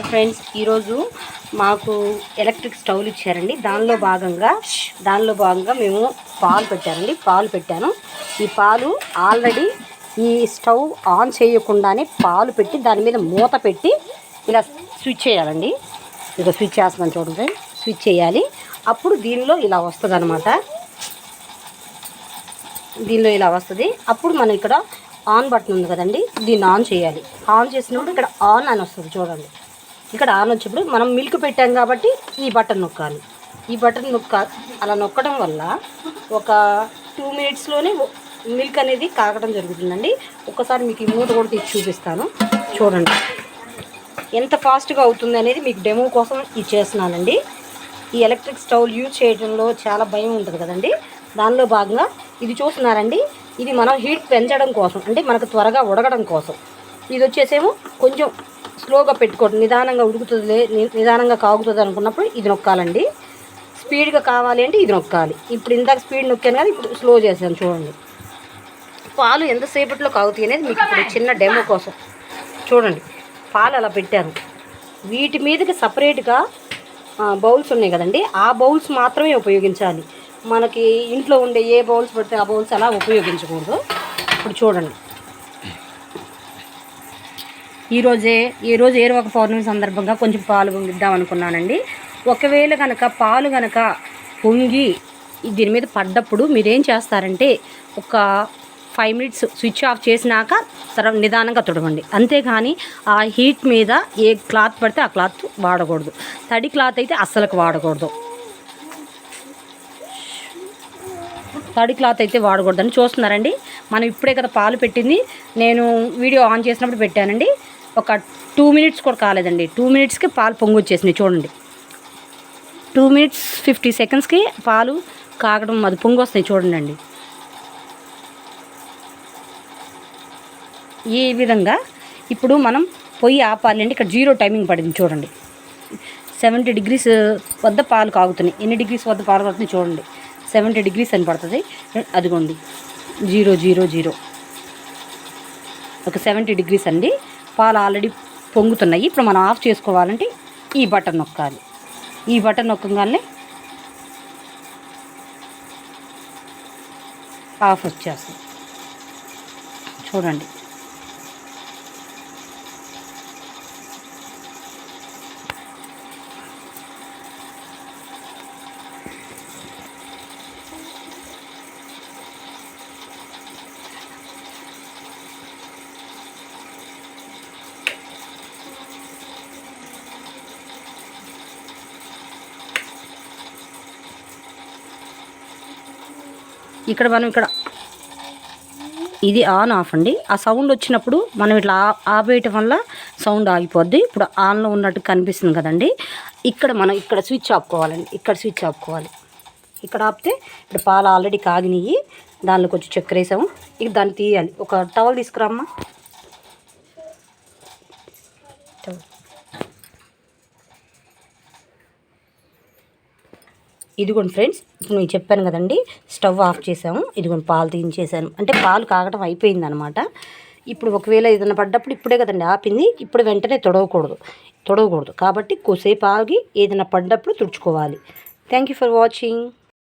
Friends ఈరోజు మాకు electric స్టవ్లు ఇచ్చారండి. దానిలో భాగంగా మేము పాలు పెట్టాను. ఈ పాలు ఆల్రెడీ ఈ స్టవ్ ఆన్ చేయకుండానే పాలు పెట్టి దాని మీద మూత పెట్టి ఇలా స్విచ్ చేయాలండి. ఇక స్విచ్ చేస్తున్నాను చూడండి. స్విచ్ చేయాలి. అప్పుడు దీనిలో ఇలా వస్తుంది అనమాట. అప్పుడు మనం ఇక్కడ ఆన్ బటన్ ఉంది కదండి, దీన్ని ఆన్ చేయాలి. ఆన్ చేసినప్పుడు ఇక్కడ ఆన్ అని వస్తుంది చూడండి. ఇక్కడ ఆన్ వచ్చినప్పుడు మనం మిల్క్ పెట్టాం కాబట్టి ఈ బటన్ నొక్కాలి. అలా నొక్కడం వల్ల ఒక 2 మినిట్స్లోనే మిల్క్ అనేది కాగడం జరుగుతుందండి. ఒక్కసారి మీకు ఈ మూత కూడా తీసి చూపిస్తాను చూడండి. ఎంత ఫాస్ట్గా అవుతుంది అనేది మీకు డెమో కోసం ఇది చేస్తున్నానండి. ఈ ఎలక్ట్రిక్ స్టవ్ యూజ్ చేయడంలో చాలా భయం ఉంటుంది కదండి. దానిలో భాగంగా ఇది చూస్తున్నారండి. ఇది మనం హీట్ పెంచడం కోసం, అంటే మనకు త్వరగా ఉడకడం కోసం. ఇది వచ్చేసేమో కొంచెం స్లోగా పెట్టుకోండి. నిదానంగా ఉడుకుతుంది, నిదానంగా కాగుతుంది అనుకున్నప్పుడు ఇది నొక్కాలండి. స్పీడ్గా కావాలి అంటే ఇది నొక్కాలి. ఇప్పుడు ఇందాక స్పీడ్ నొక్కాను కదా, ఇప్పుడు స్లో చేశాను చూడండి. పాలు ఎంతసేపట్లో కాగుతాయి అనేది మీకు ఇప్పుడు చిన్న డెమో కోసం చూడండి. పాలు అలా పెట్టాను. వీటి మీదకి సపరేట్గా బౌల్స్ ఉన్నాయి కదండి, ఆ బౌల్స్ మాత్రమే ఉపయోగించాలి. మనకి ఇంట్లో ఉండే ఏ బౌల్స్ పడితే ఆ బౌల్స్ అలా ఉపయోగించకూడదు. ఇప్పుడు చూడండి, ఈరోజు ఏరువాక పౌర్ణమి సందర్భంగా కొంచెం పాలు పొంగిద్దాం అనుకున్నానండి. ఒకవేళ కనుక పాలు పొంగి దీని మీద పడ్డప్పుడు మీరేం చేస్తారంటే ఒక 5 మినిట్స్ స్విచ్ ఆఫ్ చేసినాక నిదానంగా తుడవండి. అంతేగాని ఆ హీట్ మీద ఏ క్లాత్ పడితే ఆ క్లాత్ వాడకూడదు. తడి క్లాత్ అయితే అస్సలకు వాడకూడదు. వాడకూడదని చూస్తున్నారండి. మనం ఇప్పుడే కదా పాలు పెట్టింది. నేను వీడియో ఆన్ చేసినప్పుడు పెట్టానండి. ఒక 2 మినిట్స్ కూడా కాలేదండి. 2 మినిట్స్కి పాలు పొంగు వచ్చేసినాయి చూడండి. 2 మినిట్స్ 50 సెకండ్స్కి పాలు కాగడం అది పొంగు వస్తాయి చూడండి. ఈ విధంగా ఇప్పుడు మనం పొయ్యి ఆపాలండి. ఇక్కడ 0 టైమింగ్ పడింది చూడండి. 70 డిగ్రీస్ వద్ద పాలు కాగుతున్నాయి. ఎన్ని డిగ్రీస్ వద్ద పాలు కాగుతున్నాయి చూడండి. 70 డిగ్రీస్ అని పడుతుంది. అదిగోండి 000 ఒక 70 డిగ్రీస్ అండి. పాలు ఆల్రెడీ పొంగుతున్నాయి. ఇప్పుడు మనం ఆఫ్ చేసుకోవాలంటే ఈ బటన్ నొక్కాలి. ఈ బటన్ నొక్కగానే ఆఫ్ వచ్చేస్తుంది చూడండి. ఇక్కడ ఇది ఆన్ ఆఫ్ అండి. ఆ సౌండ్ వచ్చినప్పుడు మనం ఇట్లా ఆపేయటం వల్ల సౌండ్ ఆగిపోద్ది. ఇప్పుడు ఆన్లో ఉన్నట్టు కనిపిస్తుంది కదండి. ఇక్కడ స్విచ్ ఆపుకోవాలండి. ఇక్కడ ఆపితే ఇప్పుడు పాలు ఆల్రెడీ కాగినాయి. దానిలో కొంచెం చక్కెర వేసాము. ఇక దాన్ని తీయాలి. ఒక టవల్ తీసుకురామ్మా. ఇదిగోండి ఫ్రెండ్స్, ఇప్పుడు నేను చెప్పాను కదండి, స్టవ్ ఆఫ్ చేసాము. ఇదిగోండి పాలు తీయించేసాను. అంటే పాలు కాగటం అయిపోయింది అనమాట. ఇప్పుడు ఒకవేళ ఏదైనా పడ్డప్పుడు ఇప్పుడే కదండి ఆపింది, ఇప్పుడు వెంటనే తొడవకూడదు. కాబట్టి కొద్దిసేపు ఆగి ఏదైనా పడ్డప్పుడు తుడుచుకోవాలి. Thank you for watching.